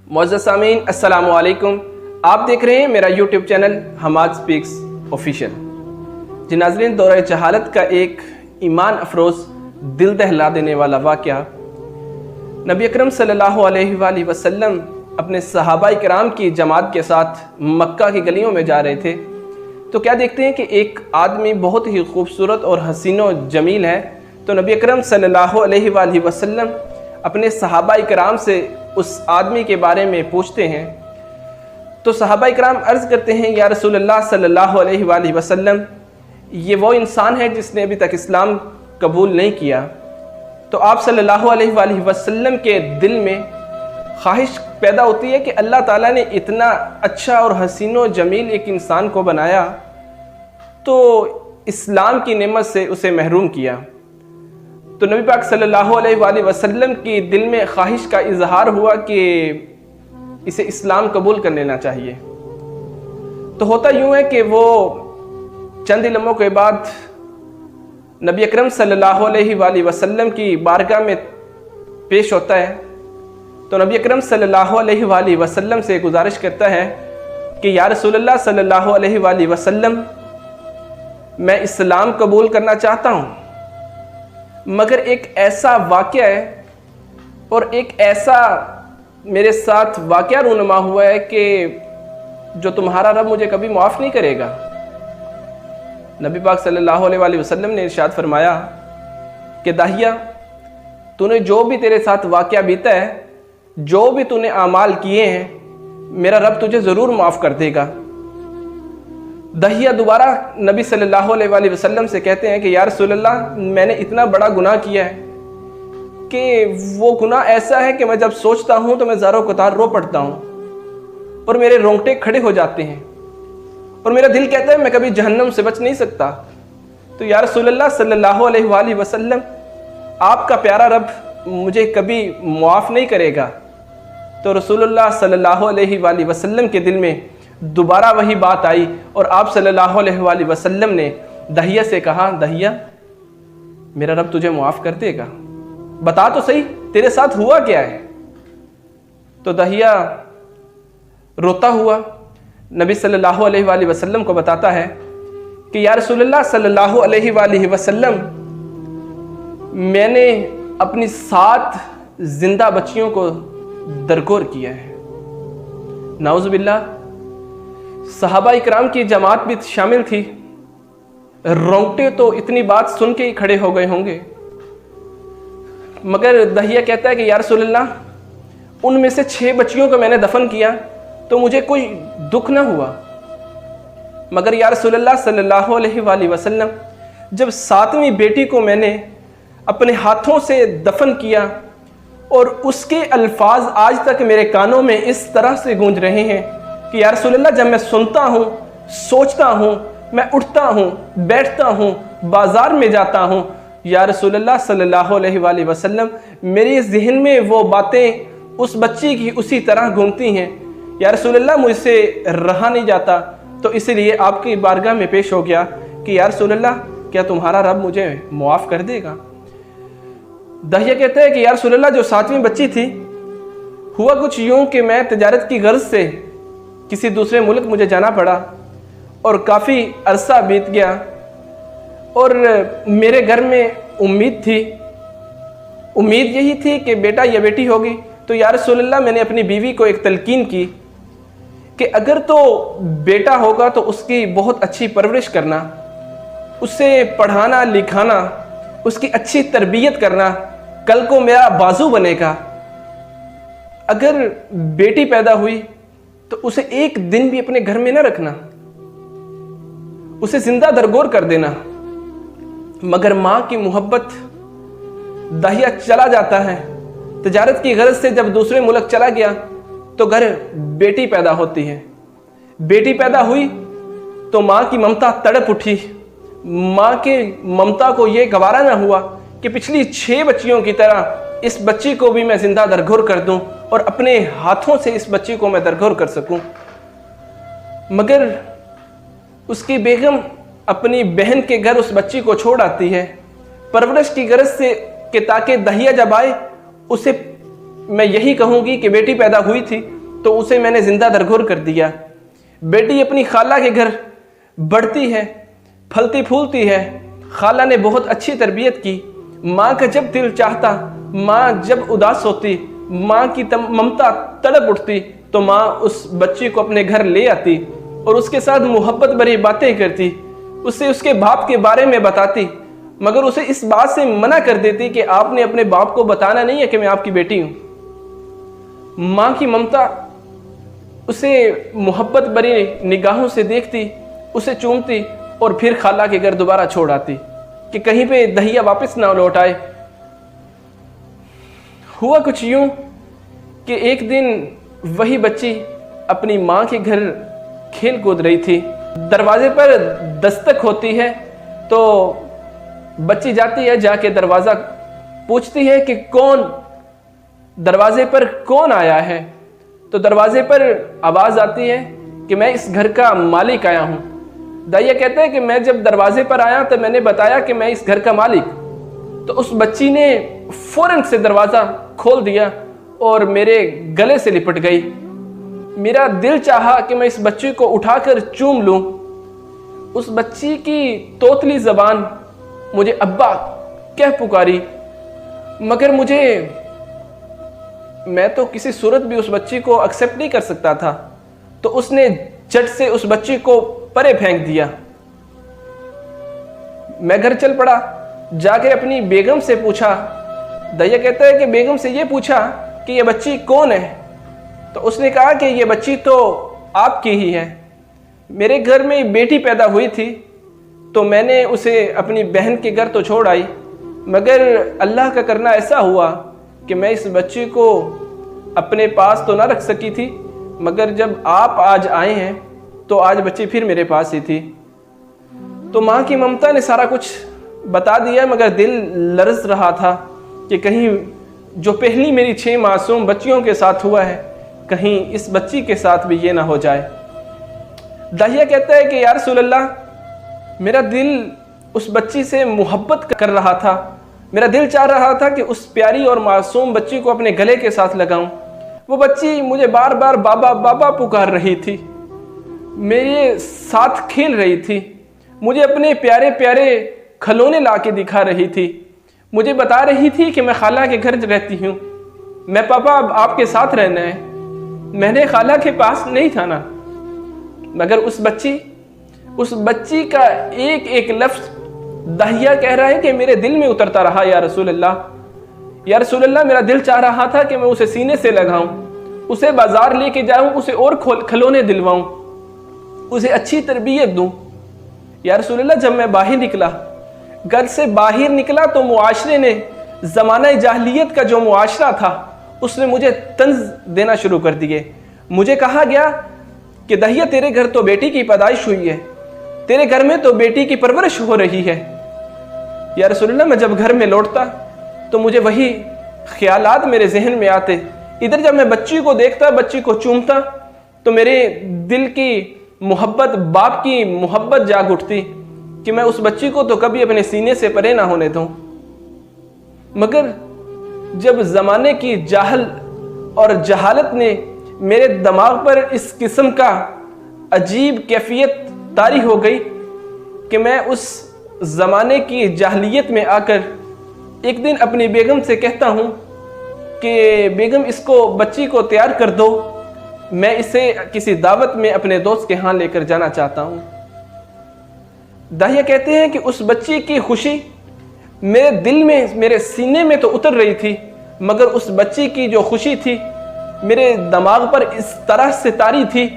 معزز سامعین السلام علیکم، آپ دیکھ رہے ہیں میرا YouTube channel Hammad specs official. جی ناظرین، دورہ جہالت کا ایک ایمان افروز دل دہلا دینے والا واقعہ، نبی اکرم صلی اللہ علیہ وآلہ وسلم اپنے صحابہ کرام کی جماعت کے ساتھ مکہ کی گلیوں میں جا رہے تھے تو کیا دیکھتے ہیں کہ ایک آدمی بہت ہی خوبصورت اور حسین و جمیل ہے۔ تو نبی اکرم صلی اللہ علیہ وآلہ وسلم اپنے صحابہ کرام سے اس آدمی کے بارے میں پوچھتے ہیں تو صحابہ کرام عرض کرتے ہیں، یا رسول اللہ صلی اللہ علیہ وآلہ وسلم، یہ وہ انسان ہے جس نے ابھی تک اسلام قبول نہیں کیا۔ تو آپ صلی اللہ علیہ وآلہ وسلم کے دل میں خواہش پیدا ہوتی ہے کہ اللہ تعالیٰ نے اتنا اچھا اور حسین و جمیل ایک انسان کو بنایا تو اسلام کی نعمت سے اسے محروم کیا۔ تو نبی پاک صلی اللہ علیہ وآلہ وسلم کی دل میں خواہش کا اظہار ہوا کہ اسے اسلام قبول کر لینا چاہیے۔ تو ہوتا یوں ہے کہ وہ چند لمحوں کے بعد نبی اکرم صلی اللہ علیہ وآلہ وسلم کی بارگاہ میں پیش ہوتا ہے۔ تو نبی اکرم صلی اللہ علیہ وآلہ وسلم سے گزارش کرتا ہے کہ یا رسول اللہ صلی اللہ علیہ وآلہ وسلم، میں اسلام قبول کرنا چاہتا ہوں، مگر ایک ایسا واقعہ ہے اور ایک ایسا میرے ساتھ واقعہ رونما ہوا ہے کہ جو تمہارا رب مجھے کبھی معاف نہیں کرے گا۔ نبی پاک صلی اللہ علیہ وآلہ وسلم نے ارشاد فرمایا کہ داہیہ، تو نے جو بھی تیرے ساتھ واقعہ بیتا ہے، جو بھی تو نے اعمال کیے ہیں، میرا رب تجھے ضرور معاف کر دے گا۔ داہیہ دوبارہ نبی صلی اللہ علیہ وآلہ وسلم سے کہتے ہیں کہ یا رسول اللہ، میں نے اتنا بڑا گناہ کیا ہے کہ وہ گناہ ایسا ہے کہ میں جب سوچتا ہوں تو میں زاروں قطار رو پڑتا ہوں اور میرے رونگٹے کھڑے ہو جاتے ہیں اور میرا دل کہتا ہے میں کبھی جہنم سے بچ نہیں سکتا۔ تو یا رسول اللہ صلی اللہ علیہ وآلہ وسلم، آپ کا پیارا رب مجھے کبھی معاف نہیں کرے گا۔ تو رسول اللہ صلی اللہ علیہ وآلہ وسلم کے دل میں دوبارہ وہی بات آئی اور آپ صلی اللہ علیہ وآلہ وسلم نے داہیہ سے کہا، داہیہ، میرا رب تجھے معاف کر دے گا، بتا تو صحیح تیرے ساتھ ہوا کیا ہے۔ تو داہیہ روتا ہوا نبی صلی اللہ علیہ وآلہ وسلم کو بتاتا ہے کہ یا رسول اللہ صلی اللہ علیہ وآلہ وسلم، میں نے اپنی 7 زندہ بچیوں کو درگور کیا ہے۔ نعوذ باللہ، صحابہ اکرام کی جماعت بھی شامل تھی، رونگٹے تو اتنی بات سن کے ہی کھڑے ہو گئے ہوں گے، مگر داہیہ کہتا ہے کہ یا رسول اللہ، ان میں سے 6 بچیوں کو میں نے دفن کیا تو مجھے کوئی دکھ نہ ہوا، مگر یا رسول اللہ صلی اللہ علیہ وآلہ وسلم، جب 7ویں بیٹی کو میں نے اپنے ہاتھوں سے دفن کیا اور اس کے الفاظ آج تک میرے کانوں میں اس طرح سے گونج رہے ہیں کہ یا رسول اللہ، جب میں سنتا ہوں، سوچتا ہوں، میں اٹھتا ہوں، بیٹھتا ہوں، بازار میں جاتا ہوں، یا رسول اللہ صلی اللہ علیہ وآلہ وسلم، میرے ذہن میں وہ باتیں اس بچی کی اسی طرح گھومتی ہیں۔ یا رسول اللہ، مجھ سے رہا نہیں جاتا، تو اسی لیے آپ کی بارگاہ میں پیش ہو گیا کہ یا رسول اللہ، کیا تمہارا رب مجھے معاف کر دے گا؟ داہیہ کہتا ہے کہ یا رسول اللہ، جو 7ویں بچی تھی، ہوا کچھ یوں کہ میں تجارت کی غرض سے کسی دوسرے ملک مجھے جانا پڑا اور کافی عرصہ بیت گیا اور میرے گھر میں امید تھی، امید یہی تھی کہ بیٹا یا بیٹی ہوگی۔ تو یا رسول اللہ، میں نے اپنی بیوی کو ایک تلقین کی کہ اگر تو بیٹا ہوگا تو اس کی بہت اچھی پرورش کرنا، اسے پڑھانا لکھانا، اس کی اچھی تربیت کرنا، کل کو میرا بازو بنے گا۔ اگر بیٹی پیدا ہوئی تو اسے ایک دن بھی اپنے گھر میں نہ رکھنا، اسے زندہ درگور کر دینا۔ مگر ماں کی محبت، داہیہ چلا جاتا ہے تجارت کی غرض سے، جب دوسرے ملک چلا گیا تو گھر بیٹی پیدا ہوتی ہے۔ بیٹی پیدا ہوئی تو ماں کی ممتا تڑپ اٹھی، ماں کے ممتا کو یہ گوارا نہ ہوا کہ پچھلی 6 بچیوں کی طرح اس بچی کو بھی میں زندہ درگور کر دوں اور اپنے ہاتھوں سے اس بچی کو میں درگور کر سکوں۔ مگر اس کی بیگم اپنی بہن کے گھر اس بچی کو چھوڑ آتی ہے پرورش کی غرض سے کہ تاکہ داہیہ جب آئے اسے میں یہی کہوں گی کہ بیٹی پیدا ہوئی تھی تو اسے میں نے زندہ درگور کر دیا۔ بیٹی اپنی خالہ کے گھر بڑھتی ہے، پھلتی پھولتی ہے، خالہ نے بہت اچھی تربیت کی۔ ماں کا جب دل چاہتا، ماں جب اداس ہوتی، ماں کی ممتا تڑپ اٹھتی تو ماں اس بچی کو اپنے گھر لے آتی اور اس کے ساتھ محبت بھری باتیں کرتی، اسے اس کے باپ کے بارے میں بتاتی، مگر اسے اس بات سے منع کر دیتی کہ آپ نے اپنے باپ کو بتانا نہیں ہے کہ میں آپ کی بیٹی ہوں۔ ماں کی ممتا اسے محبت بھری نگاہوں سے دیکھتی، اسے چومتی اور پھر خالہ کے گھر دوبارہ چھوڑ آتی کہ کہیں پہ دہیا واپس نہ لوٹ آئے۔ ہوا کچھ یوں کہ ایک دن وہی بچی اپنی ماں کے گھر کھیل کود رہی تھی، دروازے پر دستک ہوتی ہے تو بچی جاتی ہے، جا کے دروازہ پوچھتی ہے کہ دروازے پر کون آیا ہے؟ تو دروازے پر آواز آتی ہے کہ میں اس گھر کا مالک آیا ہوں۔ دائیا کہتا ہے کہ میں جب دروازے پر آیا تو میں نے بتایا کہ میں اس گھر کا مالک، تو اس بچی نے فوراً سے دروازہ کھول دیا اور میرے گلے سے لپٹ گئی۔ میرا دل چاہا کہ میں اس بچی کو اٹھا کر چوم لوں۔ اس بچی کی توتلی زبان مجھے ابا کہہ پکاری، مگر میں تو کسی صورت بھی اس بچی کو ایکسیپٹ نہیں کر سکتا تھا، تو اس نے جھٹ سے اس بچی کو پرے پھینک دیا۔ میں گھر چل پڑا، جا کے اپنی بیگم سے پوچھا۔ دائیا کہتا ہے کہ بیگم سے یہ پوچھا کہ یہ بچی کون ہے؟ تو اس نے کہا کہ یہ بچی تو آپ کی ہی ہے، میرے گھر میں بیٹی پیدا ہوئی تھی تو میں نے اسے اپنی بہن کے گھر تو چھوڑ آئی، مگر اللہ کا کرنا ایسا ہوا کہ میں اس بچی کو اپنے پاس تو نہ رکھ سکی تھی، مگر جب آپ آج آئے ہیں تو آج بچی پھر میرے پاس ہی تھی۔ تو ماں کی ممتا نے سارا کچھ بتا دیا، مگر دل لرز رہا تھا کہ کہیں جو پہلی میری 6 معصوم بچیوں کے ساتھ ہوا ہے، کہیں اس بچی کے ساتھ بھی یہ نہ ہو جائے۔ داہیہ کہتا ہے کہ یا رسول اللہ، میرا دل اس بچی سے محبت کر رہا تھا، میرا دل چاہ رہا تھا کہ اس پیاری اور معصوم بچی کو اپنے گلے کے ساتھ لگاؤں۔ وہ بچی مجھے بار بار بابا بابا پکار رہی تھی، میرے ساتھ کھیل رہی تھی، مجھے اپنے پیارے پیارے کھلونے لا کے دکھا رہی تھی، مجھے بتا رہی تھی کہ میں خالہ کے گھر رہتی ہوں، میں پاپا اب آپ کے ساتھ رہنا ہے۔ میں نے خالہ کے پاس نہیں تھا نا، مگر اس بچی کا ایک ایک لفظ داہیہ کہہ رہا ہے کہ میرے دل میں اترتا رہا۔ یا رسول اللہ، میرا دل چاہ رہا تھا کہ میں اسے سینے سے لگاؤں، اسے بازار لے کے جاؤں، اسے اور کھلونے دلواؤں، اسے اچھی تربیت دوں۔ یا رسول اللہ، جب میں باہر نکلا، گھر سے باہر نکلا تو معاشرے نے، زمانہ جاہلیت کا جو معاشرہ تھا، اس نے مجھے طنز دینا شروع کر دیے۔ مجھے کہا گیا کہ داہیہ، تیرے گھر تو بیٹی کی پیدائش ہوئی ہے، تیرے گھر میں تو بیٹی کی پرورش ہو رہی ہے۔ یا رسول اللہ، میں جب گھر میں لوٹتا تو مجھے وہی خیالات میرے ذہن میں آتے۔ ادھر جب میں بچی کو دیکھتا، بچی کو چومتا، تو میرے دل کی محبت، باپ کی محبت جاگ اٹھتی کہ میں اس بچی کو تو کبھی اپنے سینے سے پرے نہ ہونے دوں۔ مگر جب زمانے کی جاہل اور جہالت نے میرے دماغ پر اس قسم کا عجیب کیفیت طاری ہو گئی کہ میں اس زمانے کی جاہلیت میں آ کر ایک دن اپنی بیگم سے کہتا ہوں کہ بیگم، اس کو بچی کو تیار کر دو، میں اسے کسی دعوت میں اپنے دوست کے ہاں لے کر جانا چاہتا ہوں۔ داہیہ کہتے ہیں کہ اس بچی کی خوشی میرے دل میں، میرے سینے میں تو اتر رہی تھی، مگر اس بچی کی جو خوشی تھی میرے دماغ پر اس طرح سے طاری تھی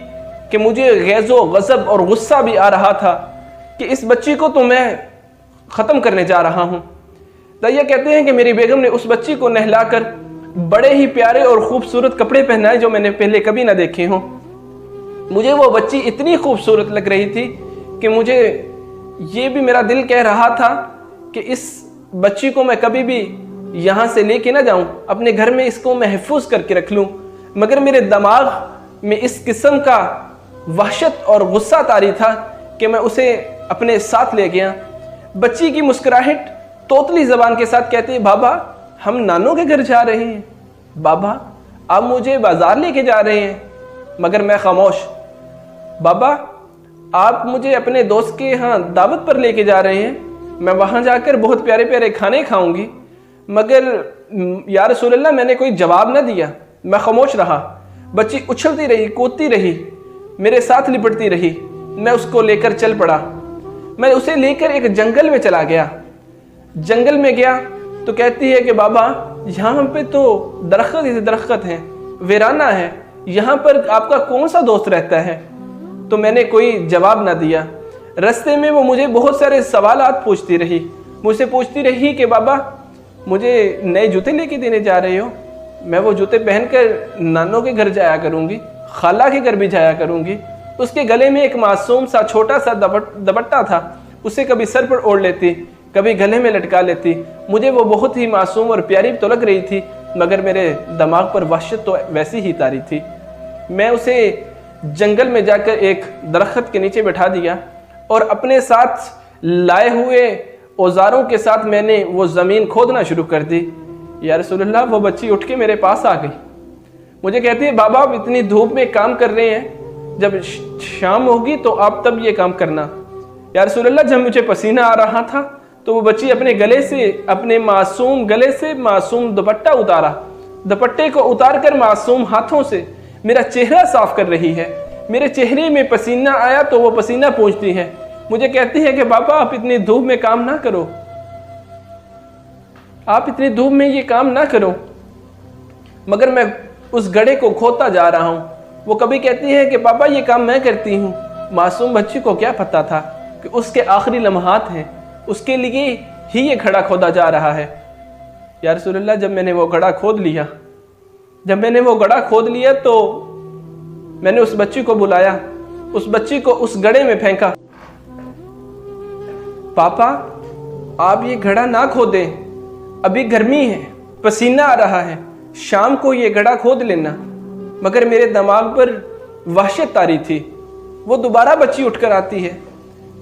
کہ مجھے غیظ و غضب اور غصہ بھی آ رہا تھا کہ اس بچی کو تو میں ختم کرنے جا رہا ہوں۔ داہیہ کہتے ہیں کہ میری بیگم نے اس بچی کو نہلا کر بڑے ہی پیارے اور خوبصورت کپڑے پہنائے جو میں نے پہلے کبھی نہ دیکھے ہوں۔ مجھے وہ بچی اتنی خوبصورت لگ رہی تھی کہ مجھے یہ بھی میرا دل کہہ رہا تھا کہ اس بچی کو میں کبھی بھی یہاں سے لے کے نہ جاؤں، اپنے گھر میں اس کو محفوظ کر کے رکھ لوں، مگر میرے دماغ میں اس قسم کا وحشت اور غصہ طاری تھا کہ میں اسے اپنے ساتھ لے گیا۔ بچی کی مسکراہٹ توتلی زبان کے ساتھ کہتی ہے، بابا ہم نانوں کے گھر جا رہے ہیں، بابا آپ مجھے بازار لے کے جا رہے ہیں، مگر میں خاموش۔ بابا آپ مجھے اپنے دوست کے ہاں دعوت پر لے کے جا رہے ہیں، میں وہاں جا کر بہت پیارے پیارے کھانے کھاؤں گی، مگر یا رسول اللہ میں نے کوئی جواب نہ دیا، میں خاموش رہا۔ بچی اچھلتی رہی، کودتی رہی، میرے ساتھ لپٹتی رہی، میں اس کو لے کر چل پڑا۔ میں اسے لے کر ایک جنگل میں چلا گیا۔ جنگل میں گیا تو کہتی ہے کہ بابا یہاں پہ تو درخت ہی درخت ہیں، ویرانہ ہے، یہاں پر آپ کا کون سا دوست رہتا ہے؟ تو میں نے کوئی جواب نہ دیا۔ رستے میں وہ مجھے بہت سارے سوالات پوچھتی رہی، مجھ سے پوچھتی رہی کہ بابا مجھے نئے جوتے لے کے دینے جا رہے ہو؟ میں وہ جوتے پہن کر نانوں کے گھر جایا کروں گی، خالہ کے گھر بھی جایا کروں گی۔ اس کے گلے میں ایک معصوم سا چھوٹا سا دوپٹہ تھا، اسے کبھی سر پر اوڑھ لیتی، کبھی گلے میں لٹکا لیتی۔ مجھے وہ بہت ہی معصوم اور پیاری تو لگ رہی تھی، مگر میرے دماغ پر وحشت تو ویسی ہی طاری تھی۔ میں اسے جنگل میں جا کر ایک درخت کے نیچے بٹھا دیا اور اپنے ساتھ لائے ہوئے اوزاروں کے ساتھ میں نے وہ زمین کھودنا شروع کر دی۔ یا رسول اللہ وہ بچی اٹھ کے میرے پاس آ گئی، مجھے کہتی ہے بابا آپ اتنی دھوپ میں کام کر رہے ہیں، جب شام ہوگی تو آپ تب یہ کام کرنا۔ یا رسول اللہ جب مجھے پسینہ آ رہا تھا تو وہ بچی اپنے گلے سے، اپنے معصوم گلے سے معصوم دوپٹہ اتارا، دوپٹے کو اتار کر معصوم ہاتھوں سے میرا چہرہ صاف کر رہی ہے۔ میرے چہرے میں پسینہ آیا تو وہ پسینہ پوچھتی ہے، مجھے کہتی ہے کہ بابا آپ اتنی دھوپ میں کام نہ کرو، آپ اتنی دھوپ میں یہ کام نہ کرو، مگر میں اس گڑھے کو کھودتا جا رہا ہوں۔ وہ کبھی کہتی ہے کہ پاپا یہ کام میں کرتی ہوں۔ معصوم بچی کو کیا پتہ تھا کہ اس کے آخری لمحات ہیں، اس کے لیے ہی یہ گڑھا کھودا جا رہا ہے۔ یا رسول اللہ جب میں نے وہ گڑھا کھود لیا تو میں نے اس بچی کو بلایا، اس بچی کو اس گڑھے میں پھینکا۔ پاپا آپ یہ گڑھا نہ کھودیں، ابھی گرمی ہے، پسینہ آ رہا ہے، شام کو یہ گڑھا کھود لینا۔ مگر میرے دماغ پر وحشت طاری تھی۔ وہ دوبارہ بچی اٹھ کر آتی ہے،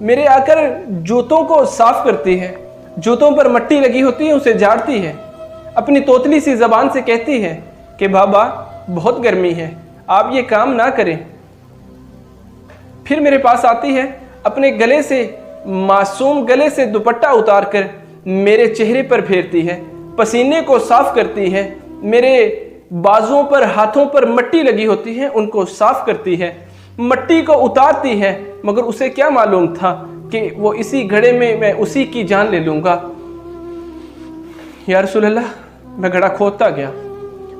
میرے آ کر جوتوں کو صاف کرتی ہے، جوتوں پر مٹی لگی ہوتی ہے اسے جھاڑتی ہے، اپنی توتلی سی زبان سے کہتی ہے کہ بابا بہت گرمی ہے، آپ یہ کام نہ کریں۔ پھر میرے پاس آتی ہے، اپنے گلے سے، معصوم گلے سے دوپٹہ اتار کر میرے چہرے پر پھیرتی ہے، پسینے کو صاف کرتی ہے، میرے بازوؤں پر، ہاتھوں پر مٹی لگی ہوتی ہے ان کو صاف کرتی ہے، مٹی کو اتارتی ہے۔ مگر اسے کیا معلوم تھا کہ وہ اسی گھڑے میں اسی کی جان لے لوں گا۔ یا رسول اللہ میں گھڑا کھودتا گیا۔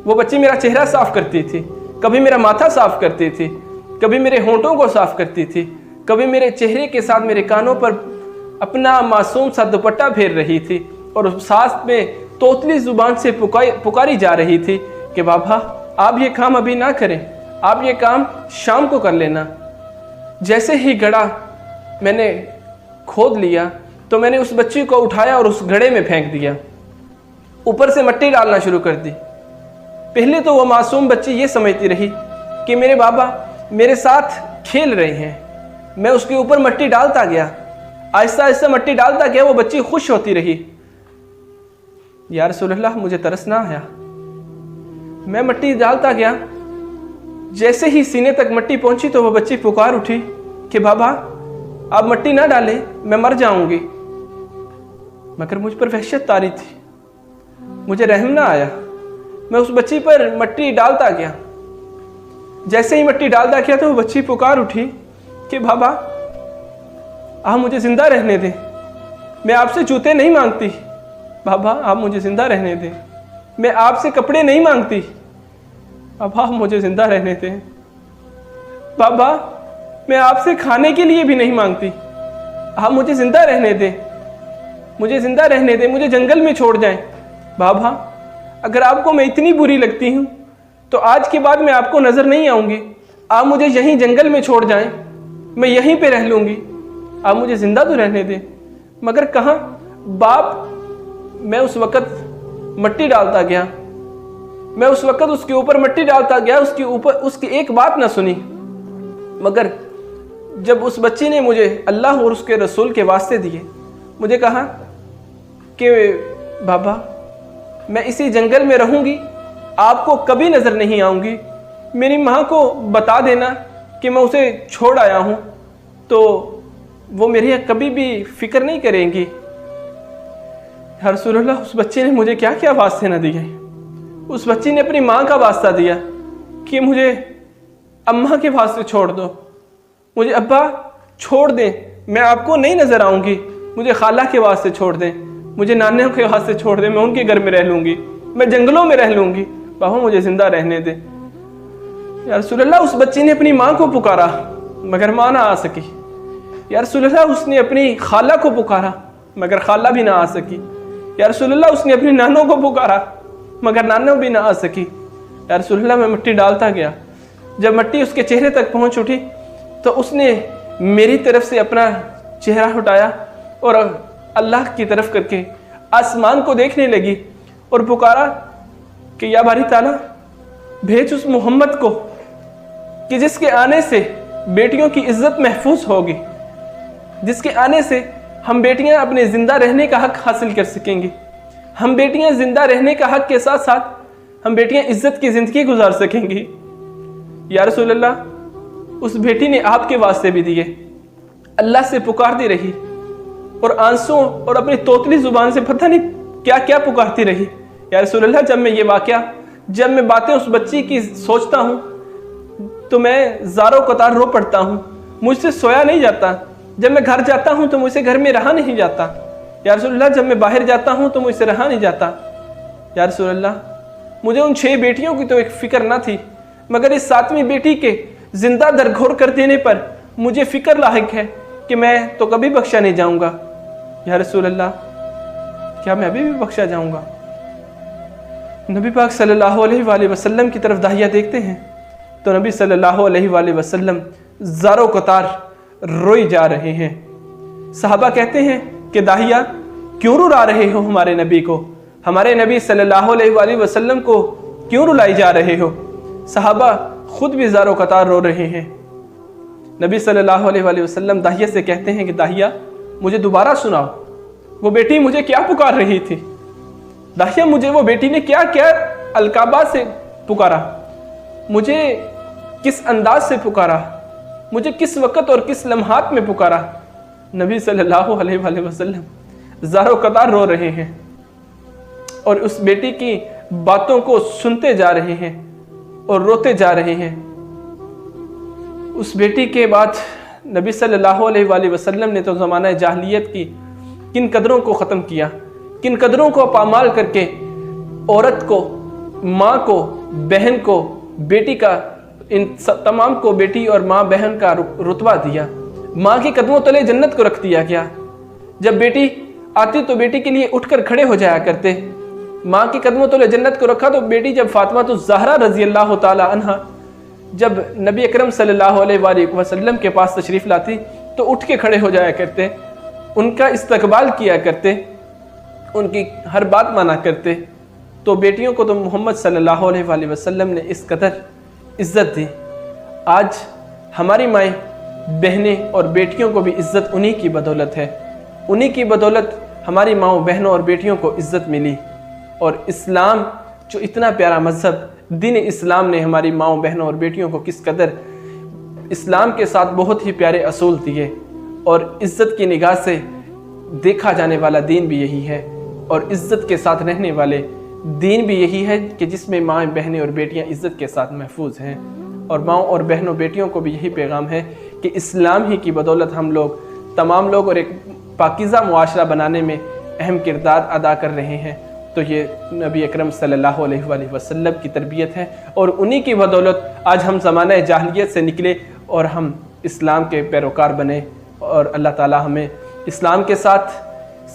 وہ بچی میرا چہرہ صاف کرتی تھی، کبھی میرا ماتھا صاف کرتی تھی، کبھی میرے ہونٹوں کو صاف کرتی تھی، کبھی میرے چہرے کے ساتھ میرے کانوں پر اپنا معصوم سا دوپٹہ پھیر رہی تھی اور ساتھ میں توتلی زبان سے پکاری جا رہی تھی کہ بابا آپ یہ کام ابھی نہ کریں، آپ یہ کام شام کو کر لینا۔ جیسے ہی گڑھا میں نے کھود لیا تو میں نے اس بچی کو اٹھایا اور اس گڑھے میں پھینک دیا، اوپر سے مٹی ڈالنا شروع کر دی۔ پہلے تو وہ معصوم بچی یہ سمجھتی رہی کہ میرے بابا میرے ساتھ کھیل رہے ہیں، میں اس کے اوپر مٹی ڈالتا گیا، آہستہ آہستہ مٹی ڈالتا گیا، وہ بچی خوش ہوتی رہی۔ یا رسول اللہ مجھے ترس نہ آیا، میں مٹی ڈالتا گیا، جیسے ہی سینے تک مٹی پہنچی تو وہ بچی پکار اٹھی کہ بابا آپ مٹی نہ ڈالیں، میں مر جاؤں گی۔ مگر مجھ پر وحشت طاری تھی، مجھے رحم نہ آیا، میں اس بچی پر مٹی ڈالتا گیا۔ جیسے ہی مٹی ڈالتا گیا تو وہ بچی پکار اٹھی کہ بابا آپ مجھے زندہ رہنے دیں، میں آپ سے جوتے نہیں مانگتی، بابا آپ مجھے زندہ رہنے دیں، میں آپ سے کپڑے نہیں مانگتی، بابا آپ مجھے زندہ رہنے دیں، بابا میں آپ سے کھانے کے لیے بھی نہیں مانگتی، آپ مجھے زندہ رہنے دیں، مجھے زندہ رہنے دیں، مجھے جنگل میں چھوڑ جائیں۔ بابا اگر آپ کو میں اتنی بری لگتی ہوں تو آج کے بعد میں آپ کو نظر نہیں آؤں گی، آپ مجھے یہیں جنگل میں چھوڑ جائیں، میں یہیں پہ رہ لوں گی، آپ مجھے زندہ تو رہنے دیں۔ مگر کہاں باپ، میں اس وقت مٹی ڈالتا گیا، میں اس وقت اس کے اوپر مٹی ڈالتا گیا، اس کی ایک بات نہ سنی۔ مگر جب اس بچی نے مجھے اللہ اور اس کے رسول کے واسطے دیے، مجھے کہا کہ بابا میں اسی جنگل میں رہوں گی، آپ کو کبھی نظر نہیں آؤں گی، میری ماں کو بتا دینا کہ میں اسے چھوڑ آیا ہوں تو وہ میری کبھی بھی فکر نہیں کریں گی۔ یا رسول اللہ، اس بچے نے مجھے کیا کیا واسطے نہ دیے۔ اس بچی نے اپنی ماں کا واسطہ دیا کہ مجھے اماں کے واسطے چھوڑ دو، مجھے ابا چھوڑ دیں، میں آپ کو نہیں نظر آؤں گی، مجھے خالہ کے واسطے چھوڑ دیں، مجھے نانیوں کے واسطے چھوڑ دیں، میں ان کے گھر میں رہ لوں گی، میں جنگلوں میں رہ لوں گی، بابا مجھے زندہ رہنے دیں۔ یا رسول اللہ، اس بچی نے اپنی ماں کو پکارا مگر ماں نہ آ سکی۔ یا رسول اللہ، اس نے اپنی خالہ کو پکارا مگر خالہ بھی نہ آ سکی۔ یا رسول اللہ، اس نے اپنی نانوں کو پکارا مگر نانوں بھی نہ آ سکی۔ یا رسول اللہ، میں مٹی ڈالتا گیا، جب مٹی اس کے چہرے تک پہنچ اٹھی تو اس نے میری طرف سے اپنا چہرہ ہٹایا اور اللہ کی طرف کر کے آسمان کو دیکھنے لگی اور پکارا کہ یا باری تعالیٰ، بھیج اس محمد کو کہ جس کے آنے سے بیٹیوں کی عزت محفوظ ہوگی، جس کے آنے سے ہم بیٹیاں اپنے زندہ رہنے کا حق حاصل کر سکیں گی، ہم بیٹیاں زندہ رہنے کا حق کے ساتھ ساتھ ہم بیٹیاں عزت کی زندگی گزار سکیں گی۔ یا رسول اللہ، اس بیٹی نے آپ کے واسطے بھی دیے، اللہ سے پکارتی رہی اور آنسوں اور اپنی توتلی زبان سے پتہ نہیں کیا کیا پکارتی رہی۔ یا رسول اللہ، جب میں یہ واقعہ، جب میں باتیں اس بچی کی سوچتا ہوں تو میں زاروں قطار رو پڑتا ہوں، مجھ سے سویا نہیں جاتا۔ جب میں گھر جاتا ہوں تو مجھ سے گھر میں رہا نہیں جاتا۔ یا رسول اللہ، جب میں باہر جاتا ہوں تو مجھ سے رہا نہیں جاتا۔ یا رسول اللہ، مجھے ان 6 بیٹیوں کی تو ایک فکر نہ تھی، مگر اس 7ویں بیٹی کے زندہ درگور کر دینے پر مجھے فکر لاحق ہے کہ میں تو کبھی بخشا نہیں جاؤں گا۔ یا رسول اللہ، کیا میں ابھی بھی بخشا جاؤں گا؟ نبی پاک صلی اللہ علیہ وآلہ وسلم کی طرف داہیہ دیکھتے ہیں تو نبی صلی اللہ علیہ وآلہ وسلم زاروں قطار روئی جا رہے ہیں۔ صحابہ کہتے ہیں کہ داہیہ، کیوں رلا رہے ہو ہمارے نبی کو؟ ہمارے نبی صلی اللہ علیہ وآلہ وسلم کو کیوں رلائی جا رہے ہو؟ صحابہ خود بھی زاروں قطار رو رہے ہیں۔ نبی صلی اللہ علیہ وآلہ وسلم داہیہ سے کہتے ہیں کہ داہیہ، مجھے دوبارہ سناؤ، وہ بیٹی مجھے کیا پکار رہی تھی؟ داہیہ، مجھے وہ بیٹی نے کیا کیا القابات سے پکارا؟ مجھے کس انداز سے پکارا؟ مجھے کس وقت اور کس لمحات میں پکارا؟ نبی صلی اللہ علیہ وآلہ وسلم زاروں قطار رو رہے ہیں اور اس بیٹی کی باتوں کو سنتے جا رہے ہیں اور روتے جا رہے ہیں۔ اس بیٹی کے بعد نبی صلی اللہ علیہ وآلہ وسلم نے تو زمانہ جاہلیت کی کن قدروں کو ختم کیا، کن قدروں کو پامال کر کے عورت کو، ماں کو، بہن کو، بیٹی کا، ان تمام کو بیٹی اور ماں بہن کا رتبہ دیا۔ ماں کے قدموں تلے جنت کو رکھ دیا گیا۔ جب بیٹی آتی تو بیٹی کے لیے اٹھ کر کھڑے ہو جایا کرتے۔ ماں کے قدموں تلے جنت کو رکھا تو بیٹی جب فاطمہ الزہرا رضی اللہ تعالی عنہ جب نبی اکرم صلی اللہ علیہ وآلہ وسلم کے پاس تشریف لاتی تو اٹھ کے کھڑے ہو جایا کرتے، ان کا استقبال کیا کرتے، ان کی ہر بات مانا کرتے۔ تو بیٹیوں کو تو محمد صلی اللہ علیہ وآلہ وسلم نے اس قدر عزت دی۔ آج ہماری مائیں، بہنیں اور بیٹیوں کو بھی عزت انہی کی بدولت ہے، انہی کی بدولت ہماری ماؤں، بہنوں اور بیٹیوں کو عزت ملی۔ اور اسلام جو اتنا پیارا مذہب، دین اسلام نے ہماری ماؤں، بہنوں اور بیٹیوں کو کس قدر اسلام کے ساتھ بہت ہی پیارے اصول دیے، اور عزت کی نگاہ سے دیکھا جانے والا دین بھی یہی ہے، اور عزت کے ساتھ رہنے والے دین بھی یہی ہے کہ جس میں ماں، بہنیں اور بیٹیاں عزت کے ساتھ محفوظ ہیں۔ اور ماؤں اور بہنوں بیٹیوں کو بھی یہی پیغام ہے کہ اسلام ہی کی بدولت ہم لوگ، تمام لوگ، اور ایک پاکیزہ معاشرہ بنانے میں اہم کردار ادا کر رہے ہیں۔ تو یہ نبی اکرم صلی اللہ علیہ وآلہ وسلم کی تربیت ہے، اور انہی کی بدولت آج ہم زمانہ جاہلیت سے نکلے اور ہم اسلام کے پیروکار بنے، اور اللہ تعالی ہمیں اسلام کے ساتھ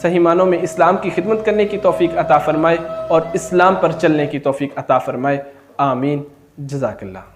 صحیح معنوں میں اسلام کی خدمت کرنے کی توفیق عطا فرمائے اور اسلام پر چلنے کی توفیق عطا فرمائے۔ آمین۔ جزاک اللہ۔